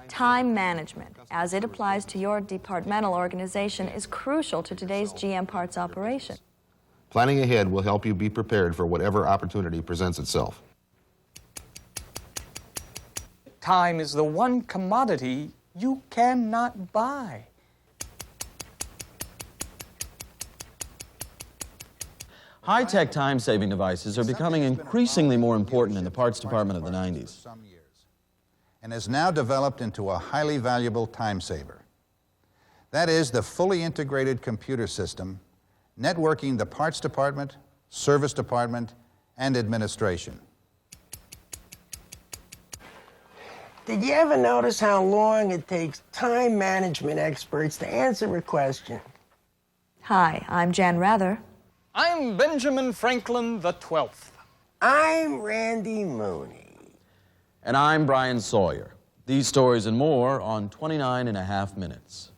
Time management, as it applies to your departmental organization, is crucial to today's GM Parts operation. Planning ahead will help you be prepared for whatever opportunity presents itself. Time is the one commodity you cannot buy. High-tech time-saving devices are becoming increasingly more important in the parts department of the 90s. And has now developed into a highly valuable time saver. That is the fully integrated computer system networking the parts department, service department, and administration. Did you ever notice how long it takes time management experts to answer a question? Hi, I'm Jan Rather. I'm Benjamin Franklin the 12th. I'm Randy Mooney. And I'm Brian Sawyer. These stories and more on 29.5 minutes.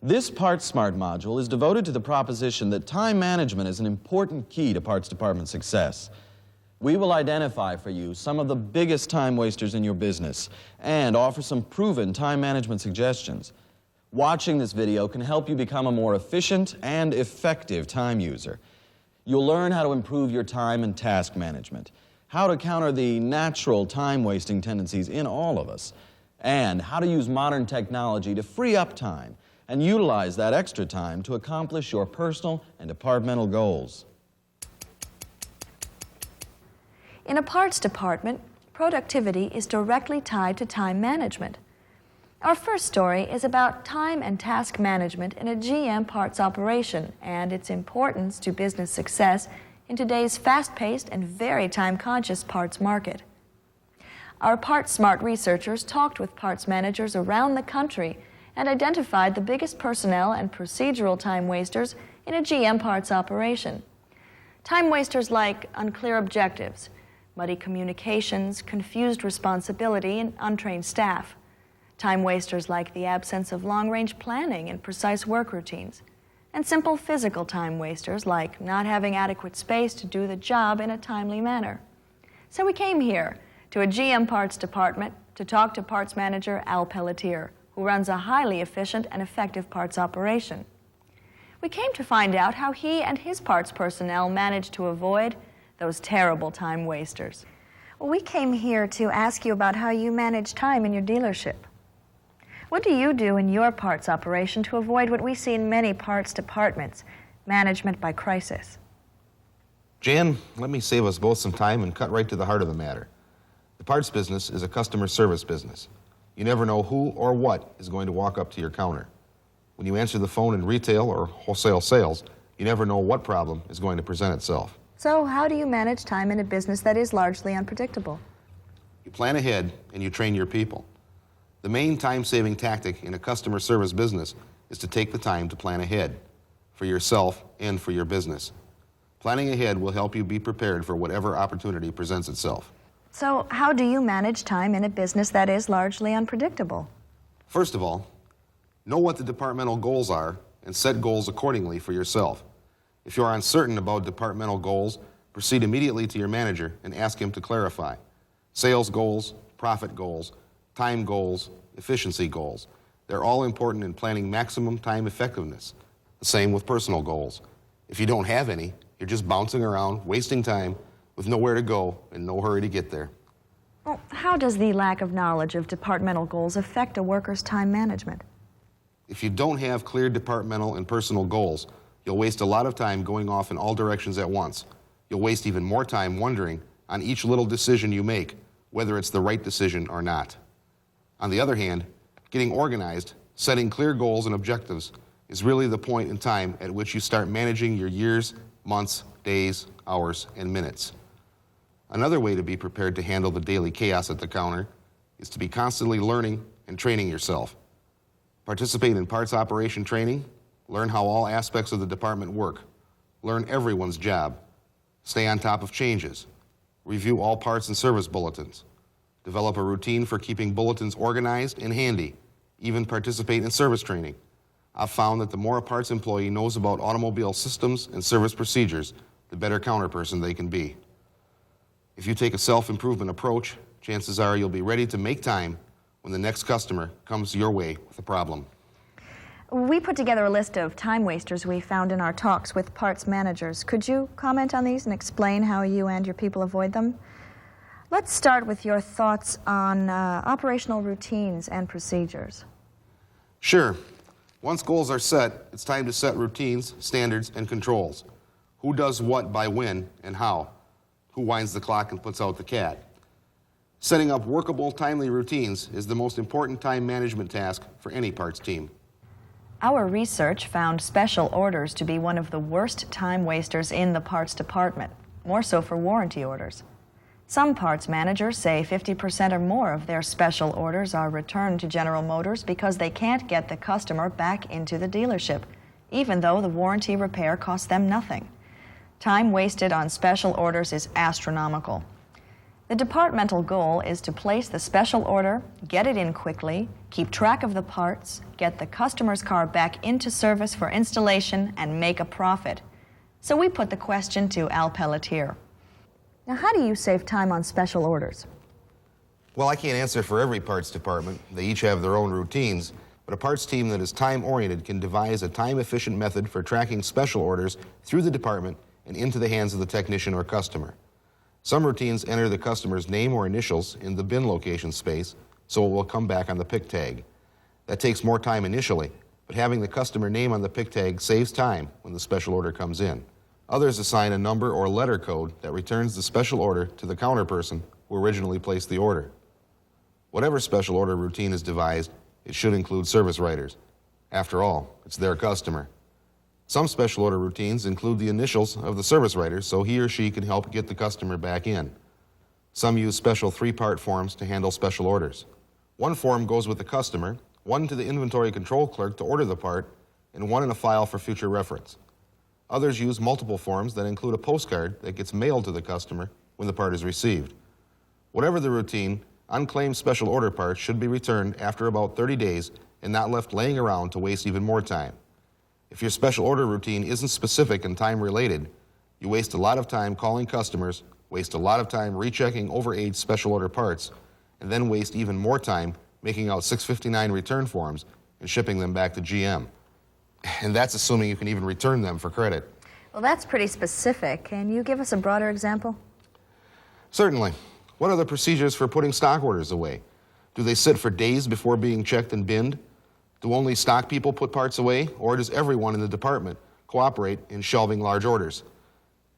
This Partsmart module is devoted to the proposition that time management is an important key to parts department success. We will identify for you some of the biggest time wasters in your business and offer some proven time management suggestions. Watching this video can help you become a more efficient and effective time user. You'll learn how to improve your time and task management, how to counter the natural time-wasting tendencies in all of us, and how to use modern technology to free up time and utilize that extra time to accomplish your personal and departmental goals. In a parts department, productivity is directly tied to time management. Our first story is about time and task management in a GM Parts operation and its importance to business success in today's fast-paced and very time-conscious parts market. Our Partsmart researchers talked with parts managers around the country and identified the biggest personnel and procedural time wasters in a GM Parts operation. Time wasters like unclear objectives, muddy communications, confused responsibility, and untrained staff. Time wasters like the absence of long-range planning and precise work routines. And simple physical time wasters like not having adequate space to do the job in a timely manner. So we came here to a GM Parts department to talk to parts manager Al Pelletier, who runs a highly efficient and effective parts operation. We came to find out how he and his parts personnel managed to avoid those terrible time wasters. Well, we came here to ask you about how you manage time in your dealership. What do you do in your parts operation to avoid what we see in many parts departments, management by crisis? Jan, let me save us both some time and cut right to the heart of the matter. The parts business is a customer service business. You never know who or what is going to walk up to your counter. When you answer the phone in retail or wholesale sales, you never know what problem is going to present itself. So how do you manage time in a business that is largely unpredictable? You plan ahead and you train your people. The main time-saving tactic in a customer service business is to take the time to plan ahead, for yourself and for your business. Planning ahead will help you be prepared for whatever opportunity presents itself. So how do you manage time in a business that is largely unpredictable? First of all, know what the departmental goals are and set goals accordingly for yourself. If you are uncertain about departmental goals, proceed immediately to your manager and ask him to clarify. Sales goals, profit goals, time goals, efficiency goals. They're all important in planning maximum time effectiveness. The same with personal goals. If you don't have any, you're just bouncing around, wasting time, with nowhere to go and no hurry to get there. Well, how does the lack of knowledge of departmental goals affect a worker's time management? If you don't have clear departmental and personal goals, you'll waste a lot of time going off in all directions at once. You'll waste even more time wondering on each little decision you make, whether it's the right decision or not. On the other hand, getting organized, setting clear goals and objectives is really the point in time at which you start managing your years, months, days, hours, and minutes. Another way to be prepared to handle the daily chaos at the counter is to be constantly learning and training yourself. Participate in parts operation training, learn how all aspects of the department work, learn everyone's job, stay on top of changes, review all parts and service bulletins, develop a routine for keeping bulletins organized and handy, even participate in service training. I've found that the more a parts employee knows about automobile systems and service procedures, the better counter person they can be. If you take a self-improvement approach, chances are you'll be ready to make time when the next customer comes your way with a problem. We put together a list of time wasters we found in our talks with parts managers. Could you comment on these and explain how you and your people avoid them? Let's start with your thoughts on operational routines and procedures. Sure. Once goals are set, it's time to set routines, standards, and controls. Who does what by when and how? Who winds the clock and puts out the cat? Setting up workable, timely routines is the most important time management task for any parts team. Our research found special orders to be one of the worst time wasters in the parts department, more so for warranty orders. Some parts managers say 50% or more of their special orders are returned to General Motors because they can't get the customer back into the dealership, even though the warranty repair costs them nothing. Time wasted on special orders is astronomical. The departmental goal is to place the special order, get it in quickly, keep track of the parts, get the customer's car back into service for installation, and make a profit. So we put the question to Al Pelletier. Now, how do you save time on special orders? Well, I can't answer for every parts department. They each have their own routines, but a parts team that is time-oriented can devise a time-efficient method for tracking special orders through the department and into the hands of the technician or customer. Some routines enter the customer's name or initials in the bin location space, so it will come back on the pick tag. That takes more time initially, but having the customer name on the pick tag saves time when the special order comes in. Others assign a number or letter code that returns the special order to the counter person who originally placed the order. Whatever special order routine is devised, it should include service writers. After all, it's their customer. Some special order routines include the initials of the service writer so he or she can help get the customer back in. Some use special 3-part forms to handle special orders. One form goes with the customer, one to the inventory control clerk to order the part, and one in a file for future reference. Others use multiple forms that include a postcard that gets mailed to the customer when the part is received. Whatever the routine, unclaimed special order parts should be returned after about 30 days and not left laying around to waste even more time. If your special order routine isn't specific and time-related, you waste a lot of time calling customers, waste a lot of time rechecking overaged special order parts, and then waste even more time making out 659 return forms and shipping them back to GM. And that's assuming you can even return them for credit. Well, that's pretty specific. Can you give us a broader example? Certainly. What are the procedures for putting stock orders away? Do they sit for days before being checked and binned? Do only stock people put parts away, or does everyone in the department cooperate in shelving large orders?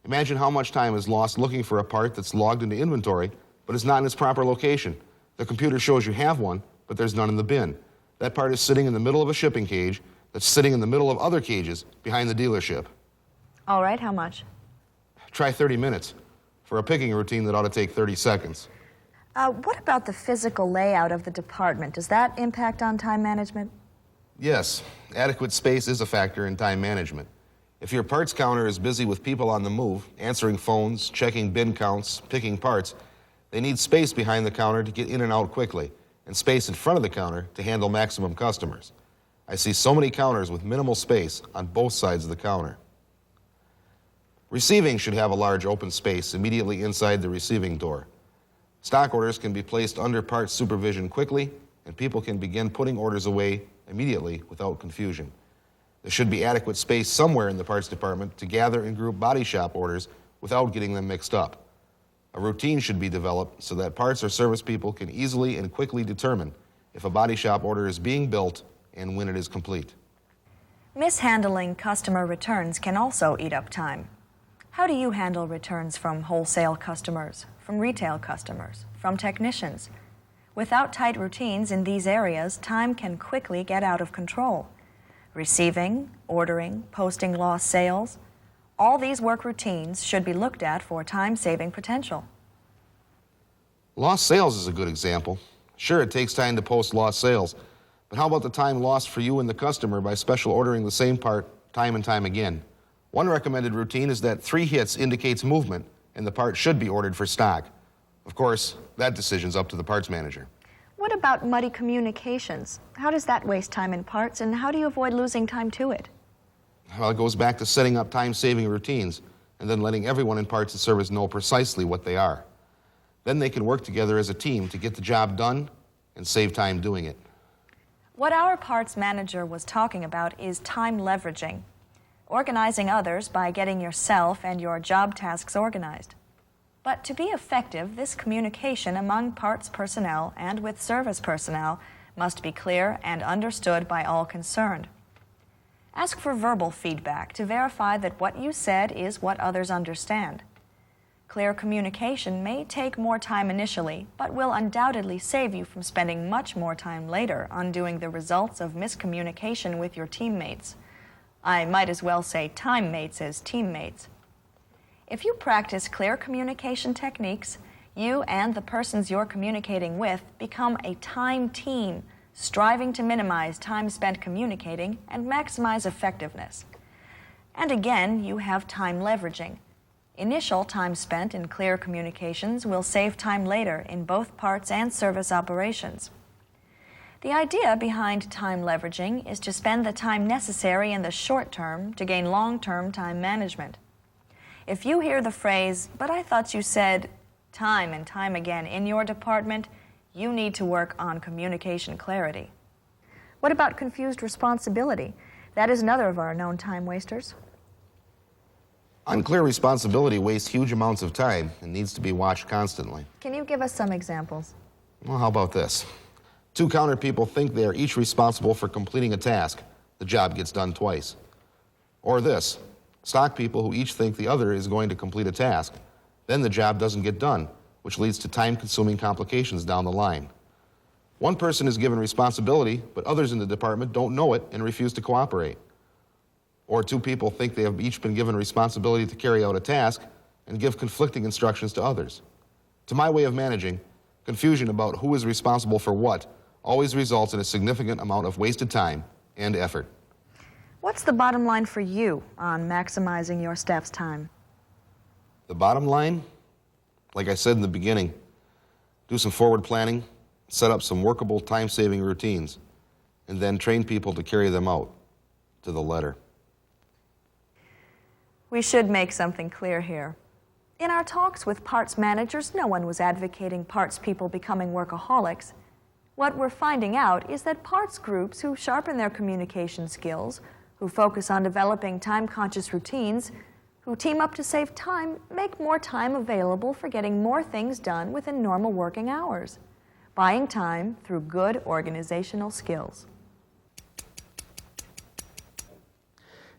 Imagine how much time is lost looking for a part that's logged into inventory, but is not in its proper location. The computer shows you have one, but there's none in the bin. That part is sitting in the middle of a shipping cage that's sitting in the middle of other cages behind the dealership. All right, how much? Try 30 minutes for a picking routine that ought to take 30 seconds. What about the physical layout of the department? Does that impact on time management? Yes, adequate space is a factor in time management. If your parts counter is busy with people on the move, answering phones, checking bin counts, picking parts, they need space behind the counter to get in and out quickly, and space in front of the counter to handle maximum customers. I see so many counters with minimal space on both sides of the counter. Receiving should have a large open space immediately inside the receiving door. Stock orders can be placed under parts supervision quickly, and people can begin putting orders away immediately without confusion. There should be adequate space somewhere in the parts department to gather and group body shop orders without getting them mixed up. A routine should be developed so that parts or service people can easily and quickly determine if a body shop order is being built and when it is complete. Mishandling customer returns can also eat up time. How do you handle returns from wholesale customers, from retail customers, from technicians? Without tight routines in these areas, time can quickly get out of control. Receiving, ordering, posting lost sales, all these work routines should be looked at for time-saving potential. Lost sales is a good example. Sure, it takes time to post lost sales, but how about the time lost for you and the customer by special ordering the same part time and time again? One recommended routine is that 3 hits indicates movement, and the part should be ordered for stock. Of course, that decision's up to the parts manager. What about muddy communications? How does that waste time in parts, and how do you avoid losing time to it? Well, it goes back to setting up time-saving routines and then letting everyone in parts and service know precisely what they are. Then they can work together as a team to get the job done and save time doing it. What our parts manager was talking about is time leveraging, organizing others by getting yourself and your job tasks organized. But to be effective, this communication among parts personnel and with service personnel must be clear and understood by all concerned. Ask for verbal feedback to verify that what you said is what others understand. Clear communication may take more time initially, but will undoubtedly save you from spending much more time later undoing the results of miscommunication with your teammates. I might as well say time mates as teammates. If you practice clear communication techniques, you and the persons you're communicating with become a time team, striving to minimize time spent communicating and maximize effectiveness. And again, you have time leveraging. Initial time spent in clear communications will save time later in both parts and service operations. The idea behind time leveraging is to spend the time necessary in the short term to gain long-term time management. If you hear the phrase, "But I thought you said," time and time again in your department, you need to work on communication clarity. What about confused responsibility? That is another of our known time wasters. Unclear responsibility wastes huge amounts of time and needs to be watched constantly. Can you give us some examples? Well, how about this? Two counter people think they are each responsible for completing a task. The job gets done twice. Or this, stock people who each think the other is going to complete a task. Then the job doesn't get done, which leads to time-consuming complications down the line. One person is given responsibility, but others in the department don't know it and refuse to cooperate. Or two people think they have each been given responsibility to carry out a task and give conflicting instructions to others. To my way of managing, confusion about who is responsible for what always results in a significant amount of wasted time and effort. What's the bottom line for you on maximizing your staff's time? The bottom line, like I said in the beginning, do some forward planning, set up some workable time-saving routines, and then train people to carry them out to the letter. We should make something clear here. In our talks with parts managers, no one was advocating parts people becoming workaholics. What we're finding out is that parts groups who sharpen their communication skills, who focus on developing time-conscious routines, who team up to save time, make more time available for getting more things done within normal working hours, buying time through good organizational skills.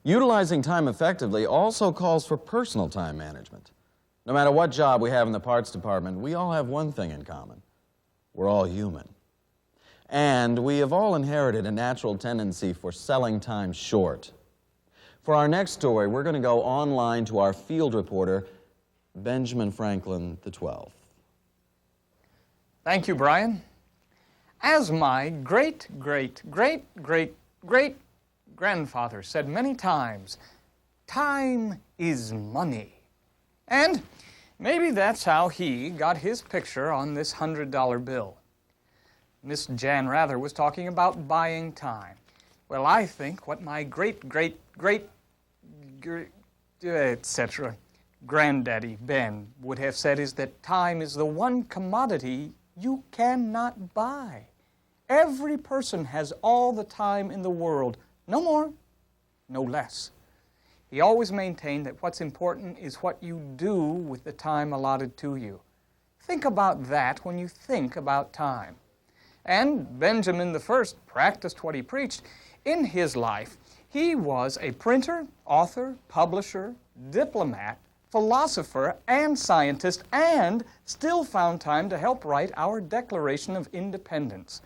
Utilizing time effectively also calls for personal time management. No matter what job we have in the parts department, we all have one thing in common. We're all human. And we have all inherited a natural tendency for selling time short. For our next story, we're going to go online to our field reporter, Benjamin Franklin XII. Thank you, Brian. As my great-great-great-great-great-grandfather said many times, time is money. And maybe that's how he got his picture on this $100 bill. Miss Jan Rather was talking about buying time. Well, I think what my etc. Granddaddy Ben would have said is that time is the one commodity you cannot buy. Every person has all the time in the world, no more, no less. He always maintained that what's important is what you do with the time allotted to you. Think about that when you think about time. And Benjamin I practiced what he preached. In his life, he was a printer, author, publisher, diplomat, philosopher, and scientist, and still found time to help write our Declaration of Independence.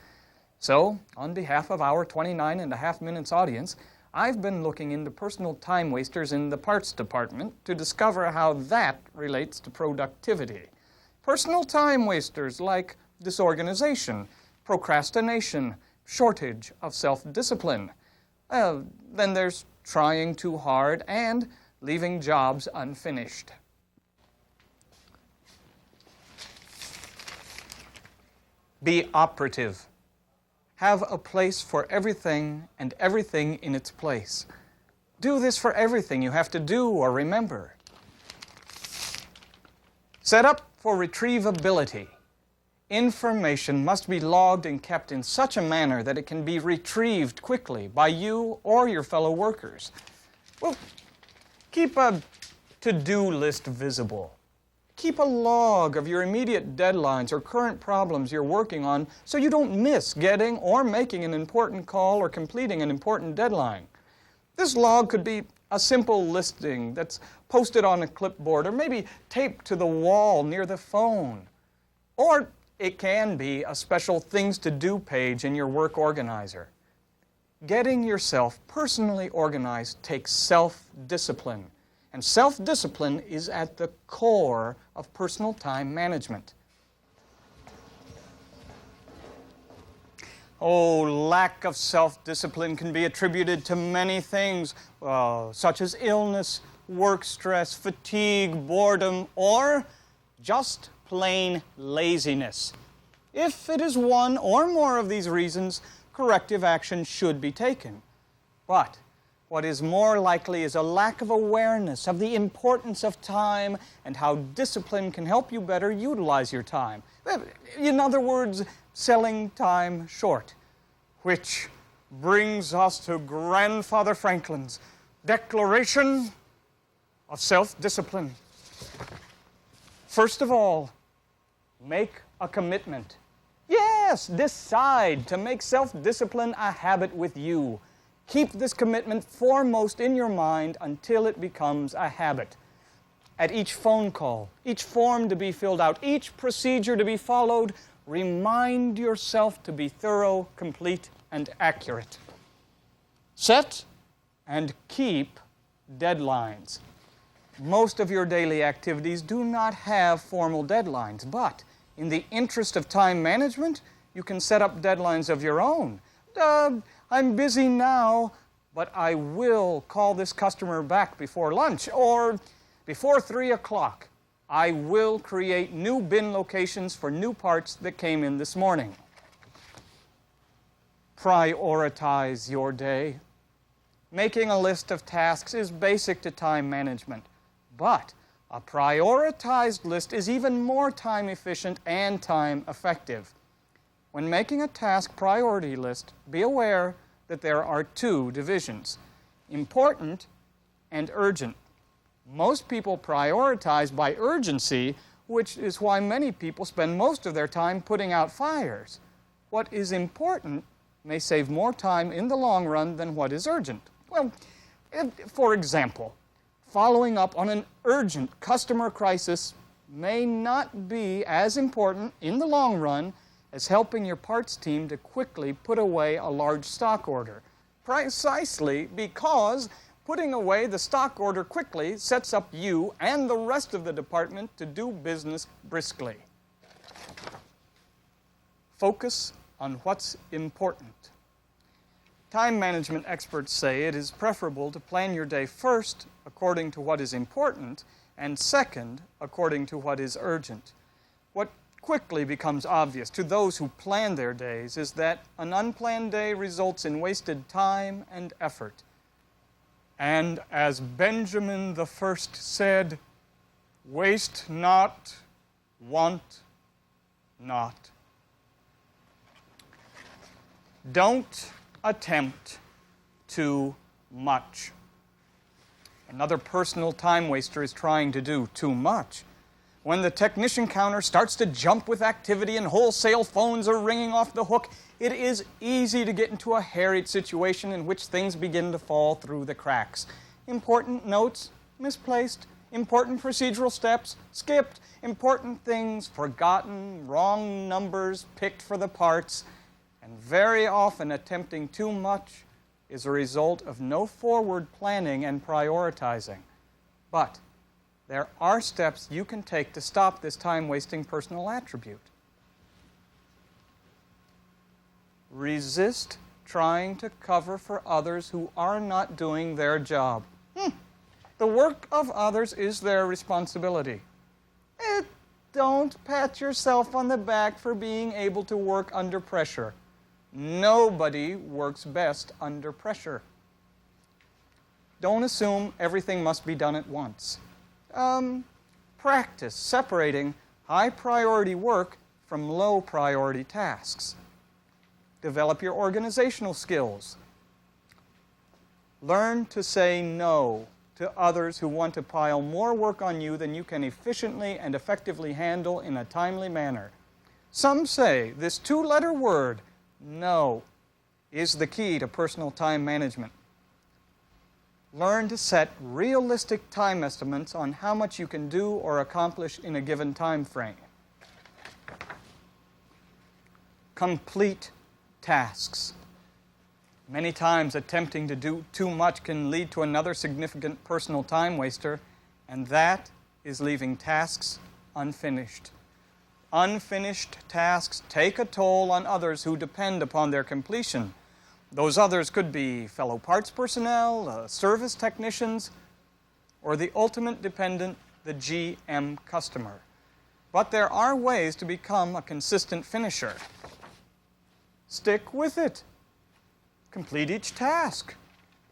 So, on behalf of our 29.5 minutes audience, I've been looking into personal time wasters in the parts department to discover how that relates to productivity. Personal time wasters like disorganization, procrastination, shortage of self-discipline. Then there's trying too hard and leaving jobs unfinished. Be operative. Have a place for everything and everything in its place. Do this for everything you have to do or remember. Set up for retrievability. Information must be logged and kept in such a manner that it can be retrieved quickly by you or your fellow workers. Well, keep a to-do list visible. Keep a log of your immediate deadlines or current problems you're working on so you don't miss getting or making an important call or completing an important deadline. This log could be a simple listing that's posted on a clipboard or maybe taped to the wall near the phone. Or it can be a special things to do page in your work organizer. Getting yourself personally organized takes self-discipline. And self-discipline is at the core of personal time management. Oh, lack of self-discipline can be attributed to many things, such as illness, work stress, fatigue, boredom, or just plain laziness. If it is one or more of these reasons, corrective action should be taken. But what is more likely is a lack of awareness of the importance of time and how discipline can help you better utilize your time. In other words, selling time short. Which brings us to Grandfather Franklin's Declaration of Self-Discipline. First of all, make a commitment. Yes, decide to make self-discipline a habit with you. Keep this commitment foremost in your mind until it becomes a habit. At each phone call, each form to be filled out, each procedure to be followed, remind yourself to be thorough, complete, and accurate. Set and keep deadlines. Most of your daily activities do not have formal deadlines, but in the interest of time management, you can set up deadlines of your own. I'm busy now, but I will call this customer back before lunch, or before 3 o'clock, I will create new bin locations for new parts that came in this morning. Prioritize your day. Making a list of tasks is basic to time management, but a prioritized list is even more time efficient and time effective. When making a task priority list, be aware that there are two divisions, important and urgent. Most people prioritize by urgency, which is why many people spend most of their time putting out fires. What is important may save more time in the long run than what is urgent. Well, for example, following up on an urgent customer crisis may not be as important in the long run as helping your parts team to quickly put away a large stock order, precisely because putting away the stock order quickly sets up you and the rest of the department to do business briskly. Focus on what's important. Time management experts say it is preferable to plan your day first according to what is important and second according to what is urgent. What quickly becomes obvious to those who plan their days is that an unplanned day results in wasted time and effort. And as Benjamin the First said, waste not, want not. Don't attempt too much. Another personal time waster is trying to do too much. When the technician counter starts to jump with activity and wholesale phones are ringing off the hook, it is easy to get into a harried situation in which things begin to fall through the cracks. Important notes misplaced, important procedural steps skipped, important things forgotten, wrong numbers picked for the parts, and very often attempting too much is a result of no forward planning and prioritizing. But there are steps you can take to stop this time-wasting personal attribute. Resist trying to cover for others who are not doing their job. The work of others is their responsibility. Don't pat yourself on the back for being able to work under pressure. Nobody works best under pressure. Don't assume everything must be done at once. Practice separating high priority work from low priority tasks. Develop your organizational skills. Learn to say no to others who want to pile more work on you than you can efficiently and effectively handle in a timely manner. Some say this two-letter word, no, is the key to personal time management. Learn to set realistic time estimates on how much you can do or accomplish in a given time frame. Complete tasks. Many times attempting to do too much can lead to another significant personal time waster, and that is leaving tasks unfinished. Unfinished tasks take a toll on others who depend upon their completion. Those others could be fellow parts personnel, service technicians, or the ultimate dependent, the GM customer. But there are ways to become a consistent finisher. Stick with it. Complete each task.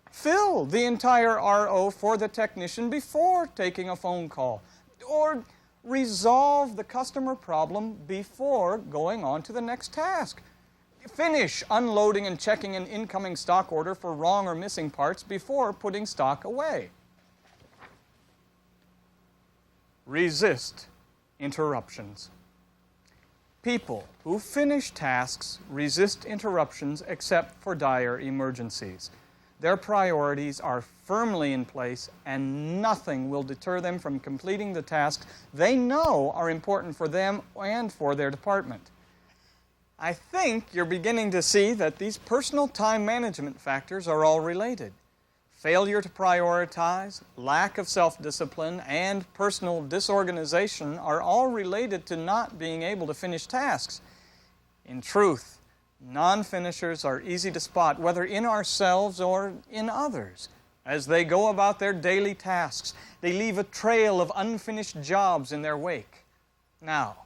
Fill the entire RO for the technician before taking a phone call. Or resolve the customer problem before going on to the next task. Finish unloading and checking an incoming stock order for wrong or missing parts before putting stock away. Resist interruptions. People who finish tasks resist interruptions except for dire emergencies. Their priorities are firmly in place, and nothing will deter them from completing the tasks they know are important for them and for their department. I think you're beginning to see that these personal time management factors are all related. Failure to prioritize, lack of self-discipline, and personal disorganization are all related to not being able to finish tasks. In truth, non-finishers are easy to spot, whether in ourselves or in others. As they go about their daily tasks, they leave a trail of unfinished jobs in their wake. Now,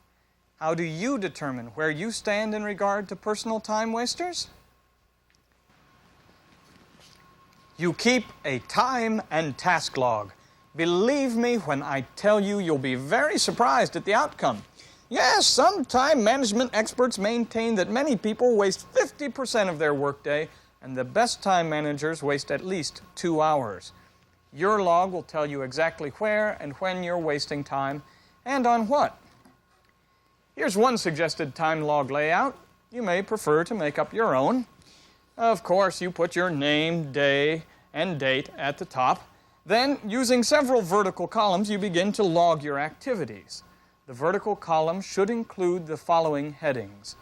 how do you determine where you stand in regard to personal time wasters? You keep a time and task log. Believe me when I tell you, you'll be very surprised at the outcome. Yes, some time management experts maintain that many people waste 50% of their workday, and the best time managers waste at least 2 hours. Your log will tell you exactly where and when you're wasting time, and on what. Here's one suggested time log layout. You may prefer to make up your own. Of course, you put your name, day, and date at the top. Then, using several vertical columns, you begin to log your activities. The vertical column should include the following headings: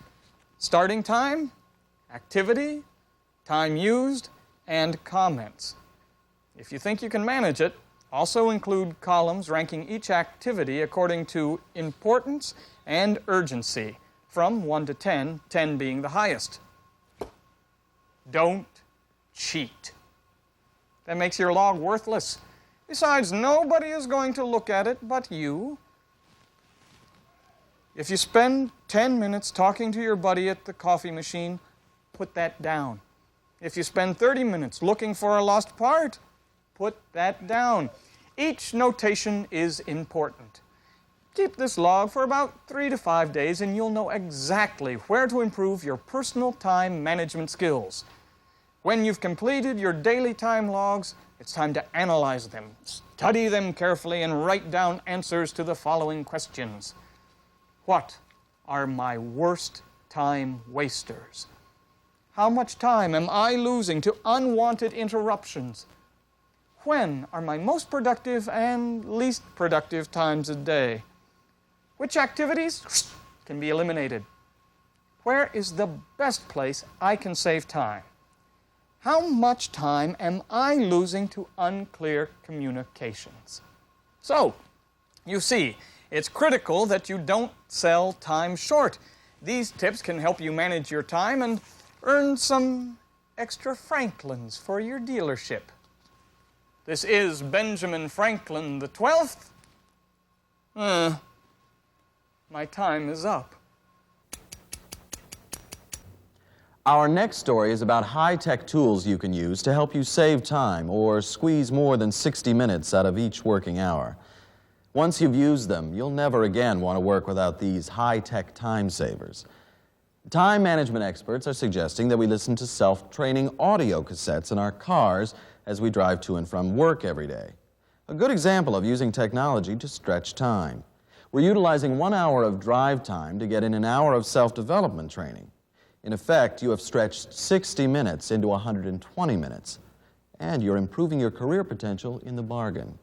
starting time, activity, time used, and comments. If you think you can manage it, also include columns ranking each activity according to importance and urgency, from 1 to 10, 10 being the highest. Don't cheat. That makes your log worthless. Besides, nobody is going to look at it but you. If you spend 10 minutes talking to your buddy at the coffee machine, put that down. If you spend 30 minutes looking for a lost part, put that down. Each notation is important. Keep this log for about 3 to 5 days and you'll know exactly where to improve your personal time management skills. When you've completed your daily time logs, it's time to analyze them, study them carefully, and write down answers to the following questions. What are my worst time wasters? How much time am I losing to unwanted interruptions? When are my most productive and least productive times a day? Which activities can be eliminated? Where is the best place I can save time? How much time am I losing to unclear communications? So, you see, it's critical that you don't sell time short. These tips can help you manage your time and earn some extra Franklins for your dealership. This is Benjamin Franklin the 12th. My time is up. Our next story is about high-tech tools you can use to help you save time or squeeze more than 60 minutes out of each working hour. Once you've used them, you'll never again want to work without these high-tech time savers. Time management experts are suggesting that we listen to self-training audio cassettes in our cars as we drive to and from work every day. A good example of using technology to stretch time. We're utilizing 1 hour of drive time to get in an hour of self-development training. In effect, you have stretched 60 minutes into 120 minutes, and you're improving your career potential in the bargain.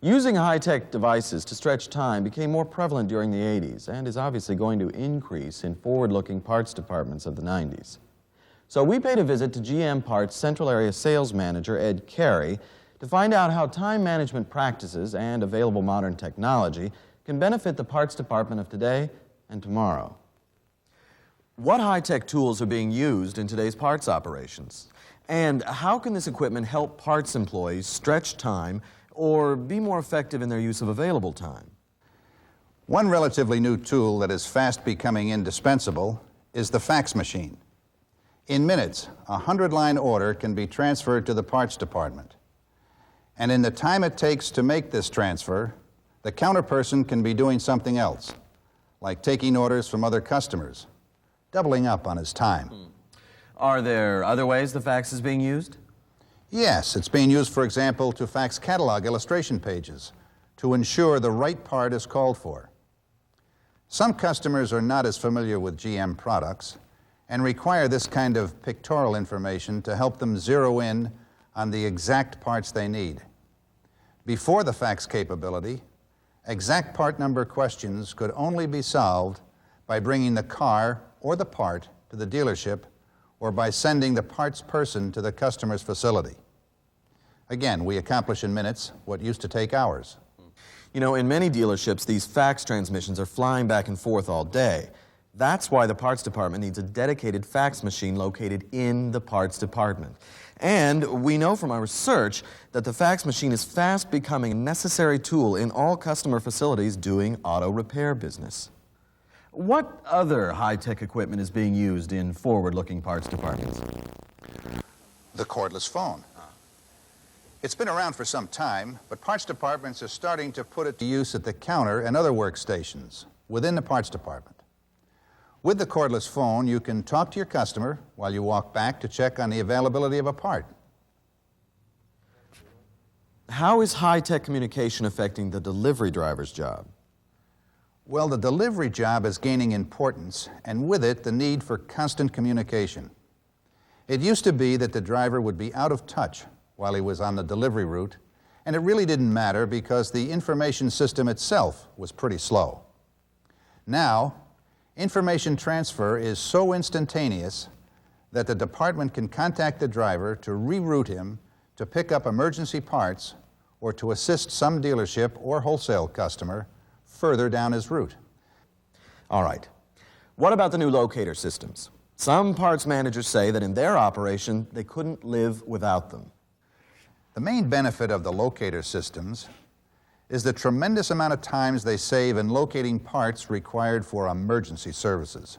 Using high-tech devices to stretch time became more prevalent during the 80s and is obviously going to increase in forward-looking parts departments of the 90s. So we paid a visit to GM Parts Central Area Sales Manager Ed Carey to find out how time management practices and available modern technology can benefit the parts department of today and tomorrow. What high-tech tools are being used in today's parts operations? And how can this equipment help parts employees stretch time or be more effective in their use of available time? One relatively new tool that is fast becoming indispensable is the fax machine. In minutes, a 100-line order can be transferred to the parts department. And in the time it takes to make this transfer, the counterperson can be doing something else, like taking orders from other customers, doubling up on his time. Are there other ways the fax is being used? Yes, it's being used, for example, to fax catalog illustration pages to ensure the right part is called for. Some customers are not as familiar with GM products and require this kind of pictorial information to help them zero in on the exact parts they need. Before the fax capability, exact part number questions could only be solved by bringing the car or the part to the dealership or by sending the parts person to the customer's facility. Again, we accomplish in minutes what used to take hours. You know, in many dealerships, these fax transmissions are flying back and forth all day. That's why the parts department needs a dedicated fax machine located in the parts department. And we know from our research that the fax machine is fast becoming a necessary tool in all customer facilities doing auto repair business. What other high-tech equipment is being used in forward-looking parts departments? The cordless phone. It's been around for some time, but parts departments are starting to put it to use at the counter and other workstations within the parts department. With the cordless phone, you can talk to your customer while you walk back to check on the availability of a part. How is high-tech communication affecting the delivery driver's job? Well, the delivery job is gaining importance, and with it, the need for constant communication. It used to be that the driver would be out of touch while he was on the delivery route, and it really didn't matter because the information system itself was pretty slow. Now, information transfer is so instantaneous that the department can contact the driver to reroute him to pick up emergency parts or to assist some dealership or wholesale customer further down his route. All right. What about the new locator systems? Some parts managers say that in their operation, they couldn't live without them. The main benefit of the locator systems is the tremendous amount of times they save in locating parts required for emergency services.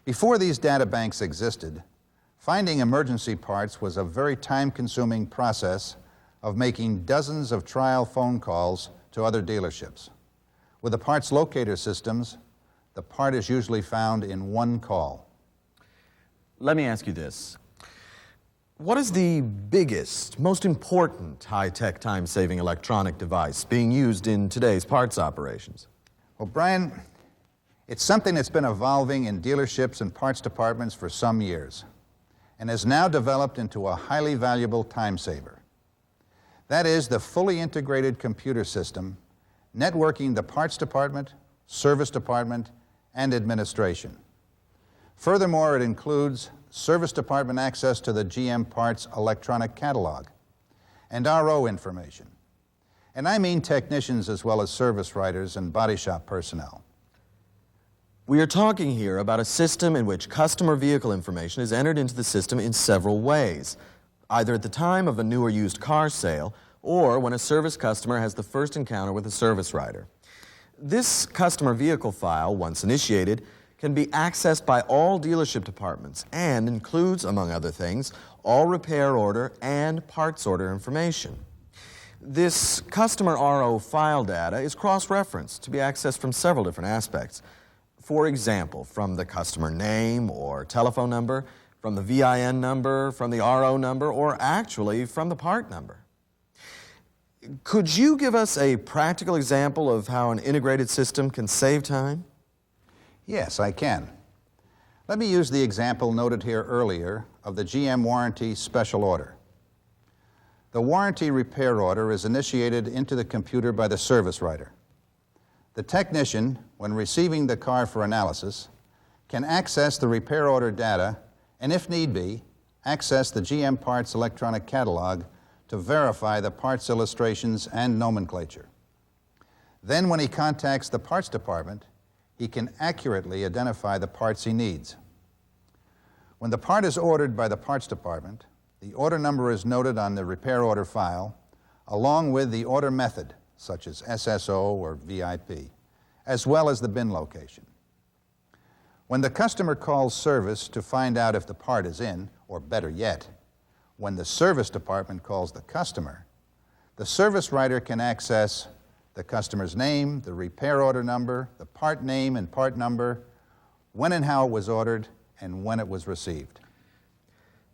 Before these data banks existed, finding emergency parts was a very time-consuming process of making dozens of trial phone calls to other dealerships. With the parts locator systems, the part is usually found in one call. Let me ask you this. What is the biggest, most important high-tech time-saving electronic device being used in today's parts operations? Well, Brian, it's something that's been evolving in dealerships and parts departments for some years and has now developed into a highly valuable time saver. That is the fully integrated computer system networking the parts department, service department, and administration. Furthermore, it includes service department access to the GM Parts electronic catalog and RO information. And I mean technicians as well as service writers and body shop personnel. We are talking here about a system in which customer vehicle information is entered into the system in several ways, either at the time of a new or used car sale or when a service customer has the first encounter with a service writer. This customer vehicle file, once initiated, can be accessed by all dealership departments and includes, among other things, all repair order and parts order information. This customer RO file data is cross-referenced to be accessed from several different aspects. For example, from the customer name or telephone number, from the VIN number, from the RO number, or actually from the part number. Could you give us a practical example of how an integrated system can save time? Yes, I can. Let me use the example noted here earlier of the GM warranty special order. The warranty repair order is initiated into the computer by the service writer. The technician, when receiving the car for analysis, can access the repair order data and, if need be, access the GM Parts electronic catalog to verify the parts illustrations and nomenclature. Then, when he contacts the parts department, he can accurately identify the parts he needs. When the part is ordered by the parts department, the order number is noted on the repair order file, along with the order method, such as SSO or VIP, as well as the bin location. When the customer calls service to find out if the part is in, or better yet, when the service department calls the customer, the service writer can access the customer's name, the repair order number, the part name and part number, when and how it was ordered, and when it was received.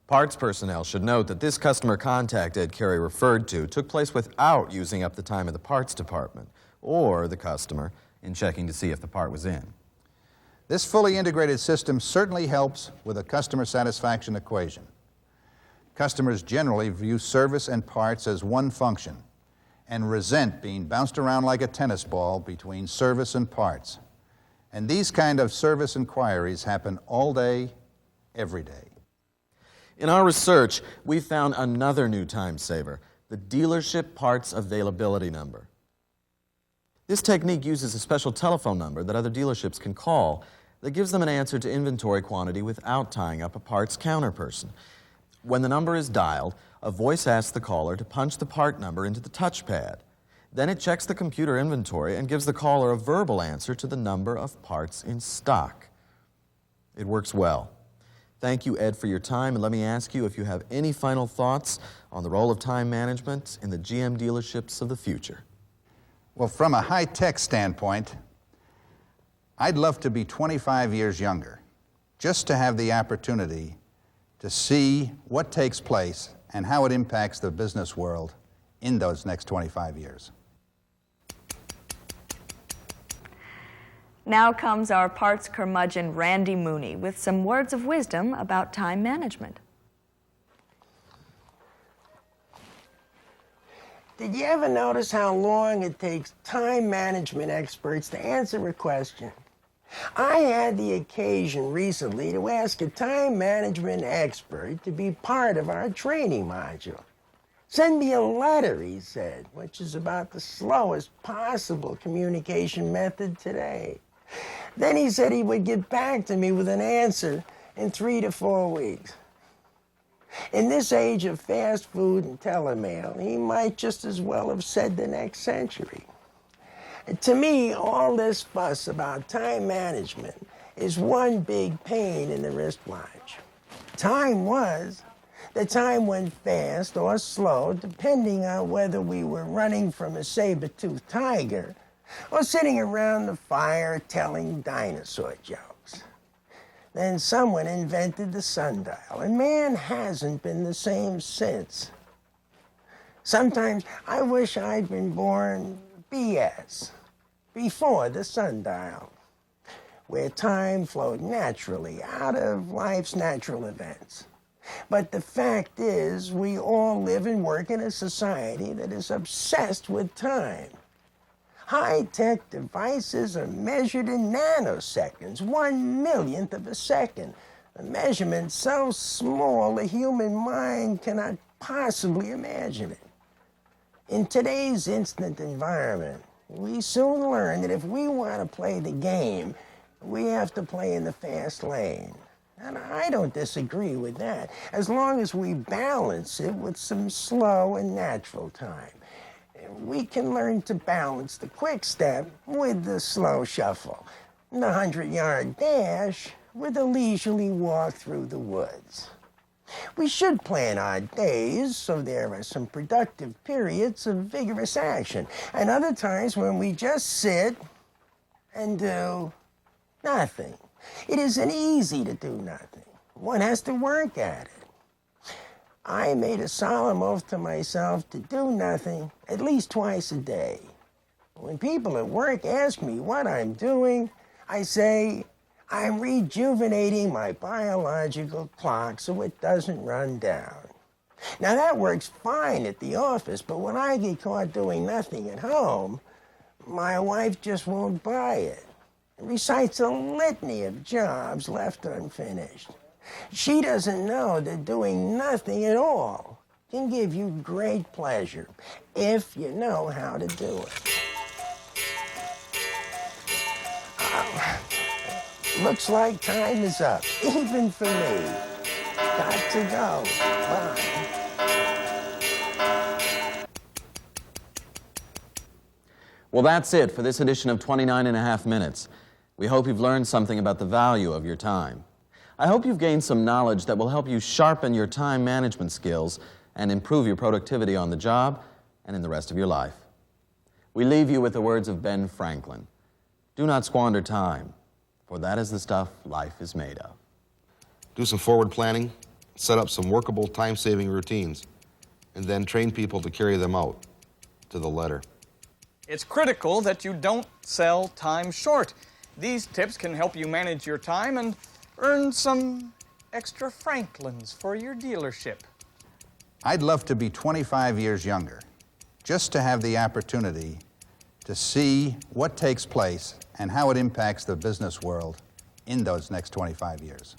Parts personnel should note that this customer contact Ed Carey referred to took place without using up the time of the parts department or the customer in checking to see if the part was in. This fully integrated system certainly helps with a customer satisfaction equation. Customers generally view service and parts as one function and resent being bounced around like a tennis ball between service and parts. And these kind of service inquiries happen all day, every day. In our research, we found another new time saver, the dealership parts availability number. This technique uses a special telephone number that other dealerships can call that gives them an answer to inventory quantity without tying up a parts counter person. When the number is dialed, a voice asks the caller to punch the part number into the touchpad. Then it checks the computer inventory and gives the caller a verbal answer to the number of parts in stock. It works well. Thank you, Ed, for your time, and let me ask you if you have any final thoughts on the role of time management in the GM dealerships of the future. Well, from a high-tech standpoint, I'd love to be 25 years younger, just to have the opportunity to see what takes place and how it impacts the business world in those next 25 years. Now comes our parts curmudgeon Randy Mooney with some words of wisdom about time management. Did you ever notice how long it takes time management experts to answer a question? I had the occasion recently to ask a time management expert to be part of our training module. Send me a letter, he said, which is about the slowest possible communication method today. Then he said he would get back to me with an answer in 3 to 4 weeks. In this age of fast food and telemail, he might just as well have said the next century. To me, all this fuss about time management is one big pain in the wristwatch. Time was, the time went fast or slow, depending on whether we were running from a saber-toothed tiger or sitting around the fire telling dinosaur jokes. Then someone invented the sundial, and man hasn't been the same since. Sometimes I wish I'd been born BS, before the sundial, where time flowed naturally out of life's natural events. But the fact is, we all live and work in a society that is obsessed with time. High-tech devices are measured in nanoseconds, 1/1,000,000th of a second, a measurement so small the human mind cannot possibly imagine it. In today's instant environment, we soon learn that if we want to play the game, we have to play in the fast lane. And I don't disagree with that, as long as we balance it with some slow and natural time. We can learn to balance the quick step with the slow shuffle, the 100-yard dash with a leisurely walk through the woods. We should plan odd days so there are some productive periods of vigorous action, and other times when we just sit and do nothing. It isn't easy to do nothing. One has to work at it. I made a solemn oath to myself to do nothing at least twice a day. When people at work ask me what I'm doing, I say, I'm rejuvenating my biological clock so it doesn't run down. Now that works fine at the office, but when I get caught doing nothing at home, my wife just won't buy it. And recites a litany of jobs left unfinished. She doesn't know that doing nothing at all can give you great pleasure if you know how to do it. Looks like time is up, even for me. Got to go. Bye. Well, that's it for this edition of 29.5 Minutes. We hope you've learned something about the value of your time. I hope you've gained some knowledge that will help you sharpen your time management skills and improve your productivity on the job and in the rest of your life. We leave you with the words of Ben Franklin. Do not squander time, for that is the stuff life is made of. Do some forward planning, set up some workable time-saving routines, and then train people to carry them out to the letter. It's critical that you don't sell time short. These tips can help you manage your time and earn some extra Franklins for your dealership. I'd love to be 25 years younger, just to have the opportunity to see what takes place and how it impacts the business world in those next 25 years.